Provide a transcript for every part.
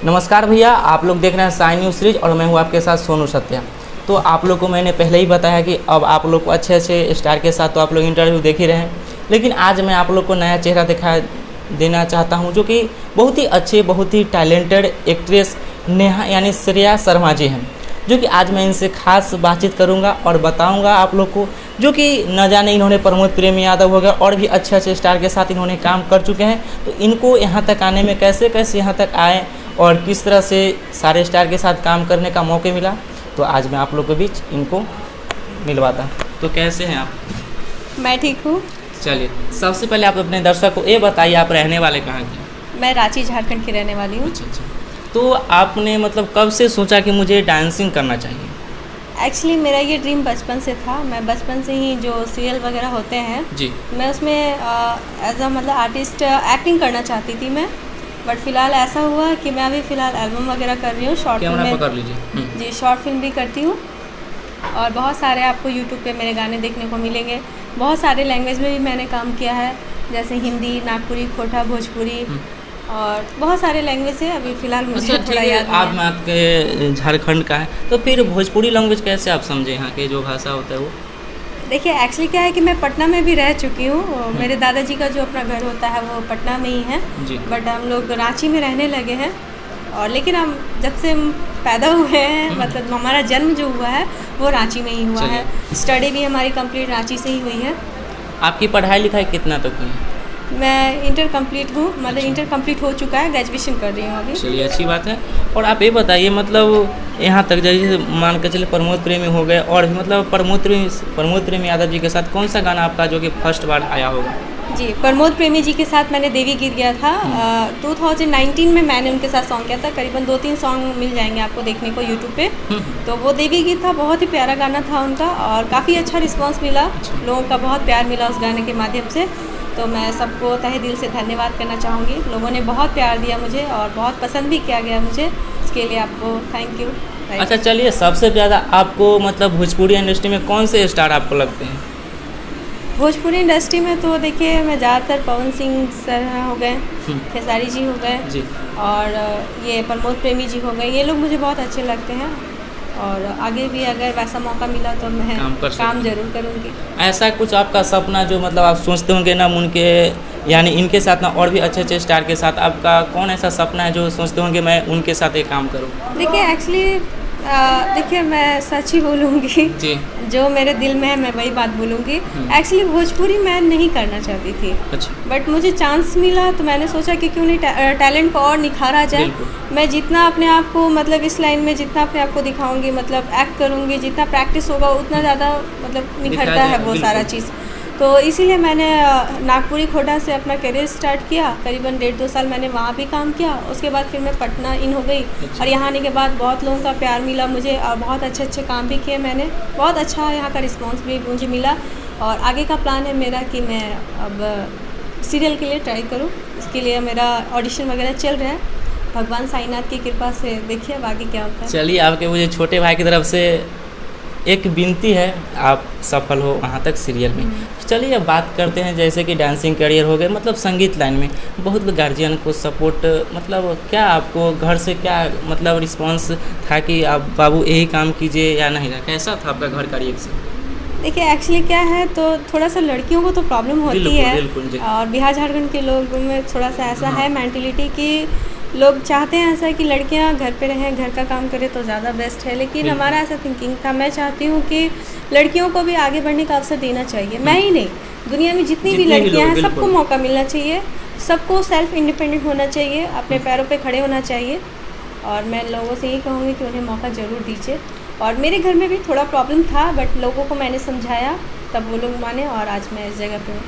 नमस्कार भैया, आप लोग देख रहे हैं साई न्यूज़ सीरीज और मैं हूं आपके साथ सोनू सत्या। तो आप लोग को मैंने पहले ही बताया कि अब आप लोग को अच्छे अच्छे स्टार के साथ तो आप लोग इंटरव्यू देख ही रहे हैं, लेकिन आज मैं आप लोग को नया चेहरा दिखा देना चाहता हूं, जो कि बहुत ही अच्छे, बहुत ही टैलेंटेड एक्ट्रेस नेहा यानी श्रेया शर्मा जी हैं, जो कि आज मैं इनसे खास बातचीत करूंगा और बताऊंगा आप लोग को, जो कि न जाने इन्होंने प्रमोद प्रेमी यादव हो गया और भी अच्छे अच्छे स्टार के साथ इन्होंने काम कर चुके हैं। तो इनको यहाँ तक आने में कैसे कैसे यहाँ तक आए और किस तरह से सारे स्टार के साथ काम करने का मौका मिला, तो आज मैं आप लोग के बीच इनको मिलवाता। तो कैसे हैं आप? मैं ठीक हूँ। चलिए, सबसे पहले आप अपने दर्शक को ये बताइए, आप रहने वाले कहाँ के? मैं रांची झारखंड की रहने वाली हूँ। अच्छा। तो आपने मतलब कब से सोचा कि मुझे डांसिंग करना चाहिए? एक्चुअली मेरा ये ड्रीम बचपन से था। मैं बचपन से ही जो सीरियल वगैरह होते हैं जी, मैं उसमें एज अ मतलब आर्टिस्ट एक्टिंग करना चाहती थी मैं, बट फिलहाल ऐसा हुआ कि मैं अभी फ़िलहाल एल्बम वगैरह कर रही हूँ, शॉर्ट फिल्म पकड़ लीजिए। जी, शॉर्ट फिल्म भी करती हूँ और बहुत सारे आपको यूट्यूब पे मेरे गाने देखने को मिलेंगे। बहुत सारे लैंग्वेज में भी मैंने काम किया है, जैसे हिंदी, नागपुरी, खोटा, भोजपुरी और बहुत सारे लैंग्वेज है। अभी फ़िलहाल मुझे थोड़ा याद नहीं आप है। में आपके झारखंड का है, तो फिर भोजपुरी लैंग्वेज कैसे आप समझे? यहाँ के जो भाषा होता है वो देखिए, एक्चुअली क्या है कि मैं पटना में भी रह चुकी हूँ। मेरे दादाजी का जो अपना घर होता है वो पटना में ही है, जी। बट हम लोग रांची में रहने लगे हैं। और लेकिन हम जब से हम पैदा हुए हैं, मतलब हमारा जन्म जो हुआ है वो रांची में ही हुआ है। स्टडी भी हमारी कंप्लीट रांची से ही हुई है। आपकी पढ़ाई लिखाई कितना तक हुई है? मैं इंटर कंप्लीट हूँ, मतलब इंटर कंप्लीट हो चुका है, ग्रेजुएशन कर रही हूँ अभी। चलिए, अच्छी बात है। और आप ये बताइए, मतलब यहाँ तक जैसे मान के चले प्रमोद प्रेमी हो गए और भी मतलब प्रमोद प्रेमी यादव जी के साथ कौन सा गाना आपका जो कि फर्स्ट बार आया होगा? जी, प्रमोद प्रेमी जी के साथ मैंने देवी गीत गया था। 2019 में मैंने उनके साथ सॉन्ग किया था। करीबन 2-3 सॉन्ग मिल जाएंगे आपको देखने को यूट्यूब पे। तो वो देवी गीत था, बहुत ही प्यारा गाना था उनका और काफ़ी अच्छा रिस्पांस मिला, लोगों का बहुत प्यार मिला उस गाने के माध्यम से। तो मैं सबको तहे दिल से धन्यवाद करना चाहूँगी। लोगों ने बहुत प्यार दिया मुझे और बहुत पसंद भी किया गया मुझे, इसके लिए आपको थैंक यू। अच्छा, चलिए, सबसे ज़्यादा आपको मतलब भोजपुरी इंडस्ट्री में कौन से स्टार आपको लगते हैं? भोजपुरी इंडस्ट्री में तो देखिए, मैं ज़्यादातर पवन सिंह सर हो गए, खेसारी जी हो गए जी, और ये प्रमोद प्रेमी जी हो गए, ये लोग मुझे बहुत अच्छे लगते हैं। और आगे भी अगर वैसा मौका मिला तो मैं काम जरूर करूँगी। ऐसा कुछ आपका सपना जो मतलब आप सोचते होंगे ना, उनके यानी इनके साथ ना और भी अच्छे अच्छे स्टार के साथ, आपका कौन ऐसा सपना है जो सोचते होंगे मैं उनके साथ एक काम करूँ? देखिए, एक्चुअली देखिए, मैं सच ही बोलूँगी जी, जो मेरे दिल में है मैं वही बात बोलूँगी। एक्चुअली भोजपुरी मैं नहीं करना चाहती थी, अच्छा, बट मुझे चांस मिला तो मैंने सोचा कि क्यों नहीं टैलेंट को और निखारा जाए। मैं जितना अपने आप को मतलब इस लाइन में जितना अपने आप को दिखाऊंगी, मतलब एक्ट करूँगी, जितना प्रैक्टिस होगा उतना ज़्यादा मतलब निखरता है वो सारा चीज़। तो इसीलिए मैंने नागपुरी खोटा से अपना करियर स्टार्ट किया। करीबन 1.5-2 साल मैंने वहाँ भी काम किया। उसके बाद फिर मैं पटना इन हो गई और यहाँ आने के बाद बहुत लोगों का प्यार मिला मुझे और बहुत अच्छे अच्छे काम भी किए मैंने। बहुत अच्छा यहाँ का रिस्पांस भी मुझे मिला और आगे का प्लान है मेरा कि मैं अब सीरियल के लिए ट्राई करूँ। इसके लिए मेरा ऑडिशन वगैरह चल रहा है। भगवान साईनाथ की कृपा से देखिए अब आगे क्या होता है। चलिए, आपके मुझे छोटे भाई की तरफ से एक विनती है, आप सफल हो वहाँ तक सीरियल में। चलिए, अब बात करते हैं जैसे कि डांसिंग करियर हो गए, मतलब संगीत लाइन में बहुत गार्जियन को सपोर्ट, मतलब क्या आपको घर से क्या मतलब रिस्पांस था कि आप बाबू यही काम कीजिए या नहीं था? कैसा था आपका घर का रिएक्शन? देखिए, एक्चुअली क्या है तो थोड़ा सा लड़कियों को तो प्रॉब्लम होती है और बिहार झारखंड के लोगों में थोड़ा सा ऐसा है मेंटलिटी कि लोग चाहते हैं ऐसा कि लड़कियां घर पे रहें, घर का काम करें तो ज़्यादा बेस्ट है। लेकिन हमारा ऐसा थिंकिंग था। मैं चाहती हूँ कि लड़कियों को भी आगे बढ़ने का अवसर देना चाहिए। मैं ही नहीं, दुनिया में जितनी भी लड़कियां हैं सबको मौका मिलना चाहिए, सबको सेल्फ इंडिपेंडेंट होना चाहिए, अपने पैरों पे खड़े होना चाहिए। और मैं लोगों से यही कहूँगी कि उन्हें मौका ज़रूर दीजिए। और मेरे घर में भी थोड़ा प्रॉब्लम था, बट लोगों को मैंने समझाया, तब वो लोग माने और आज मैं इस जगह पे हूँ।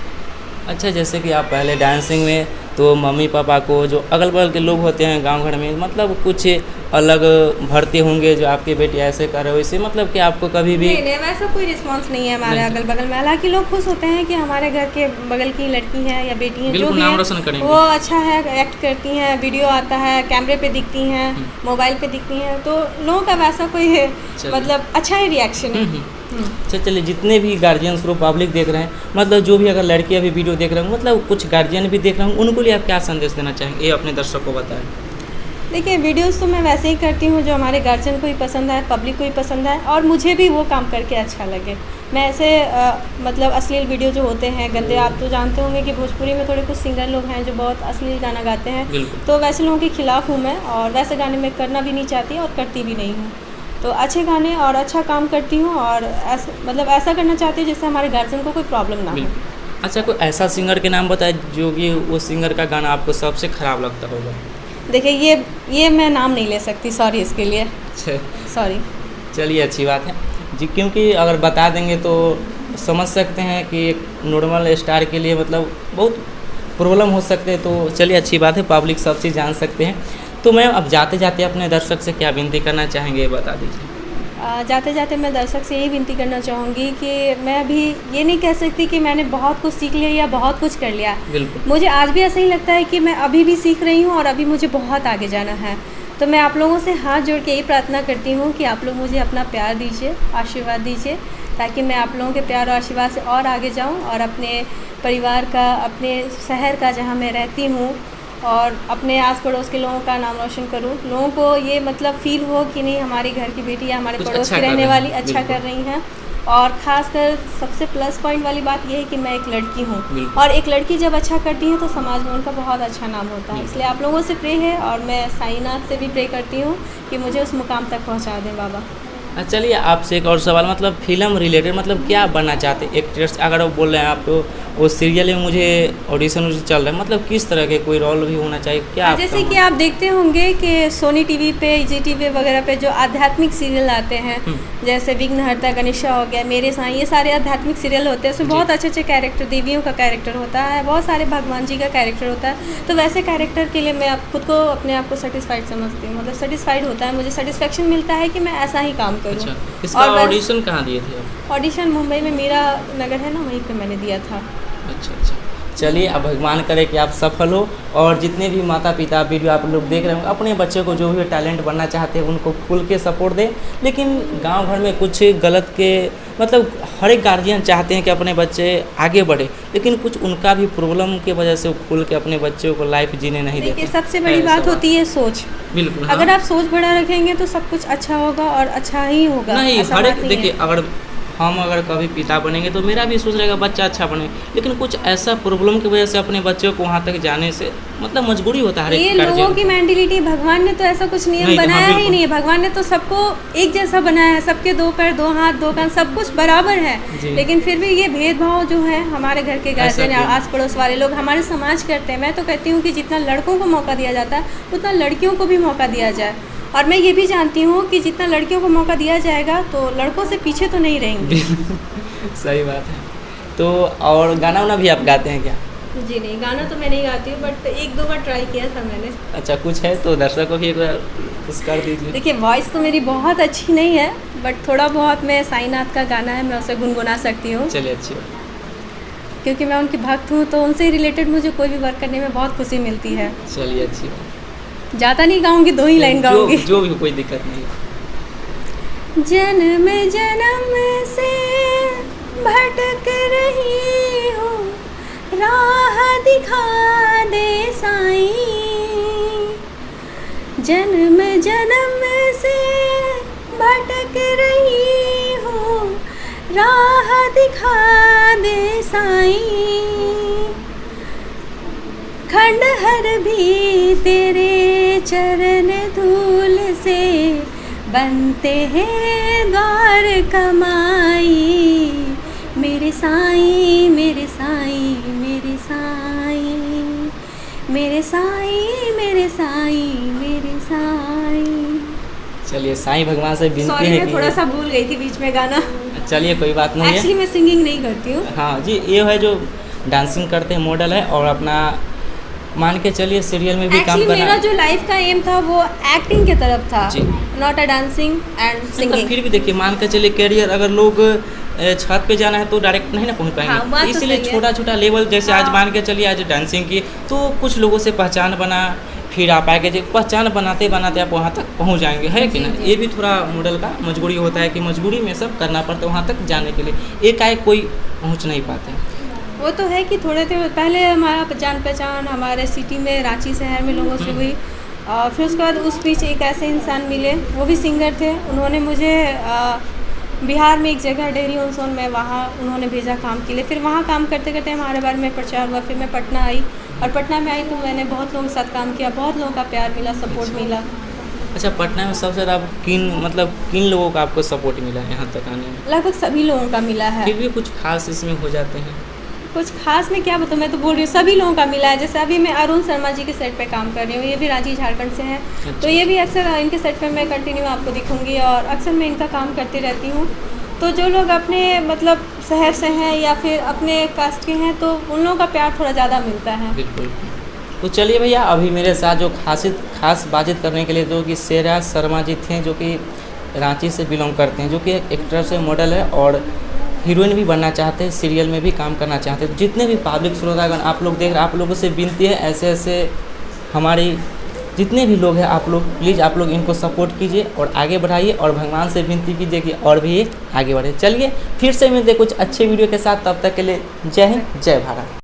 अच्छा, जैसे कि आप पहले डांसिंग में तो मम्मी पापा को जो अगल बगल के लोग होते हैं गांव घर में, मतलब कुछ अलग भरते होंगे जो आपके बेटी ऐसे कर रहे हो वैसे, मतलब कि आपको कभी भी नहीं, वैसा कोई रिस्पांस नहीं है हमारे अगल बगल में। हालांकि लोग खुश होते हैं कि हमारे घर के बगल की लड़की है या बेटी है, जो भी नाम है रोशन करेंगे, वो अच्छा है, एक्ट करती हैं, वीडियो आता है, कैमरे पे दिखती हैं, मोबाइल पे दिखती हैं, तो लोगों का वैसा कोई है मतलब अच्छा ही रिएक्शन है। अच्छा, चलिए, जितने भी गार्जियंस लोग पब्लिक देख रहे हैं, मतलब जो भी अगर लड़की अभी वीडियो देख रहे हैं, मतलब कुछ गार्जियन भी देख रहे हैं, उनको लिए आप क्या संदेश देना चाहेंगे, ये अपने दर्शकों को बताएं। देखिए वीडियोस तो मैं वैसे ही करती हूँ जो हमारे गार्जियन को ही पसंद है, पब्लिक को ही पसंद है और मुझे भी वो काम करके अच्छा लगे। मैं ऐसे मतलब अश्लील वीडियो जो होते हैं गंदे, आप तो जानते होंगे कि भोजपुरी में थोड़े कुछ सिंगर लोग हैं जो बहुत अश्लील गाना गाते हैं, बिल्कुल। तो वैसे लोगों के खिलाफ़ हूँ मैं और वैसे गाने मैं करना भी नहीं चाहती और करती भी नहीं हूँ। तो अच्छे गाने और अच्छा काम करती हूँ और मतलब ऐसा करना चाहती हूँ जिससे हमारे गार्जियन को कोई प्रॉब्लम ना हो। बिल्कुल। अच्छा, कोई ऐसा सिंगर के नाम बताए जो कि वो सिंगर का गाना आपको सबसे ख़राब लगता होगा? देखिए ये मैं नाम नहीं ले सकती, सॉरी इसके लिए, अच्छा, सॉरी। चलिए अच्छी बात है जी, क्योंकि अगर बता देंगे तो समझ सकते हैं कि एक नॉर्मल स्टार के लिए मतलब बहुत प्रॉब्लम हो सकते हैं। तो चलिए अच्छी बात है, पब्लिक सब चीज़ जान सकते हैं। तो मैम अब जाते जाते अपने दर्शक से क्या विनती करना चाहेंगे, ये बता दीजिए। जाते जाते मैं दर्शक से यही विनती करना चाहूँगी कि मैं अभी ये नहीं कह सकती कि मैंने बहुत कुछ सीख लिया या बहुत कुछ कर लिया। बिल्कुल। मुझे आज भी ऐसा ही लगता है कि मैं अभी भी सीख रही हूँ और अभी मुझे बहुत आगे जाना है। तो मैं आप लोगों से हाथ जोड़ के यही प्रार्थना करती हूँ कि आप लोग मुझे अपना प्यार दीजिए, आशीर्वाद दीजिए, ताकि मैं आप लोगों के प्यार और आशीर्वाद से और आगे जाऊँ और अपने परिवार का, अपने शहर का जहाँ मैं रहती हूँ और अपने आस पड़ोस के लोगों का नाम रोशन करूं। लोगों को ये मतलब फील हो कि नहीं, हमारे घर की बेटी या हमारे पड़ोस की रहने वाली अच्छा कर रही हैं। और ख़ासकर सबसे प्लस पॉइंट वाली बात ये है कि मैं एक लड़की हूँ और एक लड़की जब अच्छा करती है तो समाज में उनका बहुत अच्छा नाम होता है। इसलिए आप लोगों से प्रे है और मैं साईनाथ से भी प्रे करती हूँ कि मुझे उस मुकाम तक पहुँचा दें बाबा। चलिए आपसे एक और सवाल, मतलब फिल्म रिलेटेड मतलब क्या बनना चाहते हैं एक्ट्रेस? अगर वो बोल रहे हैं आप तो वो सीरियल में मुझे ऑडिशन चल रहा है, मतलब किस तरह के कोई रोल भी होना चाहिए क्या? जैसे कि आप देखते होंगे कि सोनी टीवी पे, जी टीवी वगैरह पे जो आध्यात्मिक सीरियल आते हैं, जैसे विघ्नहर्ता गणेशा हो गया, मेरे साईं, ये सारे आध्यात्मिक सीरियल होते हैं। उसमें बहुत अच्छे अच्छे कैरेक्टर, देवियों का कैरेक्टर होता है, बहुत सारे भगवान जी का कैरेक्टर होता है। तो वैसे कैरेक्टर के लिए मैं खुद को, अपने आप को सेटिस्फाइड समझती हूँ, मतलब सेटिस्फाइड होता है, मुझे सेटिस्फेक्शन मिलता है कि मैं ऐसा ही काम करूँ। अच्छा, इसका ऑडिशन कहाँ दिए थे आप? ऑडिशन मुंबई में मीरा नगर है ना, वहीं पे मैंने दिया था। अच्छा। चलिए अब भगवान करे कि आप सफल हो और जितने भी माता पिता वीडियो आप लोग देख रहे हो अपने बच्चे को जो भी टैलेंट बनना चाहते हैं उनको खुल के सपोर्ट दें। लेकिन गांव भर में कुछ गलत के मतलब हर एक गार्जियन चाहते हैं कि अपने बच्चे आगे बढ़े, लेकिन कुछ उनका भी प्रॉब्लम की वजह से वो खुल के अपने बच्चों को लाइफ जीने नहीं देते। देखिए सबसे बड़ी बात होती है सोच। बिल्कुल। अगर आप सोच बड़ा रखेंगे तो सब कुछ अच्छा होगा और अच्छा ही होगा। नहीं, हर एक देखिए, अगर कभी पिता बनेंगे तो मेरा भी सोच रहेगा बच्चा अच्छा बने, लेकिन कुछ ऐसा प्रॉब्लम की वजह से अपने बच्चों को वहाँ तक जाने से मतलब मजबूरी होता है। ये लोगों की मेंटालिटी, भगवान ने तो ऐसा कुछ नियम बनाया ही नहीं है। भगवान ने तो सबको एक जैसा बनाया है, सबके दो पैर, दो हाथ, दो कान, सब कुछ बराबर है। लेकिन फिर भी ये भेदभाव जो है हमारे घर के गार्जियन या आस पड़ोस वाले लोग, हमारे समाज करते हैं। मैं तो कहती हूँ कि जितना लड़कों को मौका दिया जाता है उतना लड़कियों को भी मौका दिया जाए। और मैं ये भी जानती हूँ कि जितना लड़कियों को मौका दिया जाएगा तो लड़कों से पीछे तो नहीं रहेंगे। सही बात है। तो और गाना वाना भी आप गाते हैं क्या? जी नहीं, गाना तो मैं नहीं गाती हूँ, बट एक दो बार ट्राई किया था मैंने। अच्छा, कुछ है तो दर्शकों को भी एक बार कुछ कर दीजिए। देखिए वॉइस तो मेरी बहुत अच्छी नहीं है, बट थोड़ा बहुत मैं साईनाथ का गाना है, मैं उसे गुनगुना सकती हूँ। चलिए अच्छी बात, क्योंकि मैं उनकी भक्त हूँ तो उनसे रिलेटेड मुझे कोई भी वर्क करने में बहुत खुशी मिलती है। चलिए अच्छी बात। ज़्यादा नहीं गाऊंगी, दो ही लाइन गाऊंगी। जो भी, कोई दिक्कत नहीं। जन्म जन्म से भटक रही हूँ, राह दिखा दे साईं। जन्म जन्म से भटक रही हूँ, राह दिखा दे साईं। खंडहर भी तेरे चरण धूल से बनते हैं गौर कमाई। मेरे साईं, मेरे साईं, मेरे साईं, मेरे साईं, मेरे साईं, मेरे साईं। चलिए साईं भगवान से विनती है। सॉरी, मैं थोड़ा सा भूल गई थी बीच में गाना। चलिए कोई बात नहीं है। एक्चुअली मैं सिंगिंग नहीं करती हूँ। हाँ जी, ये है जो डांसिंग करते हैं, मॉडल है, और अपना मान के चलिए सीरियल में भी काम करना। मेरा जो लाइफ का एम था वो एक्टिंग की तरफ था, जी, not a dancing and singing. फिर भी देखिए मान के चलिए कैरियर, अगर लोग छत पे जाना है तो डायरेक्ट नहीं ना पहुंच पाएंगे। हाँ, इसलिए छोटा छोटा लेवल, जैसे आज मान के चलिए आज डांसिंग की तो कुछ लोगों से पहचान बना, फिर आप आगे जो पहचान बनाते बनाते आप वहाँ तक पहुँच जाएंगे, है कि ना। ये भी थोड़ा मॉडल का मजबूरी होता है कि मजबूरी में सब करना पड़ता है वहाँ तक जाने के लिए, एकाएक कोई पहुँच नहीं पाते। वो तो है कि थोड़े पहले हमारा जान पहचान हमारे सिटी में, रांची शहर में लोगों से हुई, और फिर उसके बाद उस बीच एक ऐसे इंसान मिले, वो भी सिंगर थे। उन्होंने मुझे बिहार में एक जगह डेहरी ऑन सोन में, वहाँ उन्होंने भेजा काम के लिए। फिर वहाँ काम करते करते हमारे बारे में प्रचार हुआ। फिर मैं पटना आई, और पटना में आई तो मैंने बहुत लोगों के साथ काम किया, बहुत लोगों का प्यार मिला, सपोर्ट मिला। अच्छा, पटना में सबसे ज़्यादा किन लोगों का आपको सपोर्ट मिला है यहाँ तक आने में? लगभग सभी लोगों का मिला है। फिर भी कुछ खास इसमें हो जाते हैं? कुछ खास में क्या बताऊँ, मैं तो बोल रही हूँ सभी लोगों का मिला है। जैसे अभी मैं अरुण शर्मा जी के सेट पे काम कर रही हूँ, ये भी रांची झारखंड से हैं। अच्छा। तो ये भी अक्सर इनके सेट पे मैं कंटिन्यू आपको दिखूँगी, और अक्सर मैं इनका काम करती रहती हूँ। तो जो लोग अपने मतलब शहर से हैं या फिर अपने कास्ट के हैं, तो उन लोगों का प्यार थोड़ा ज़्यादा मिलता है। बिल्कुल। तो चलिए भैया, अभी मेरे साथ जो खास बातचीत करने के लिए जो कि शेरराज शर्मा जी थे, जो कि रांची से बिलोंग करते हैं, जो कि एक एक्टर से मॉडल है और हीरोइन भी बनना चाहते हैं, सीरियल में भी काम करना चाहते हैं। जितने भी पब्लिक श्रोतागण आप लोग देख रहे हैं, आप लोगों से विनती है, ऐसे हमारी जितने भी लोग हैं, आप लोग प्लीज़ आप लोग इनको सपोर्ट कीजिए और आगे बढ़ाइए, और भगवान से विनती कीजिए कि और भी ये आगे बढ़े। चलिए फिर से मिलते कुछ अच्छे वीडियो के साथ, तब तक के लिए जय हिंद, जय भारत।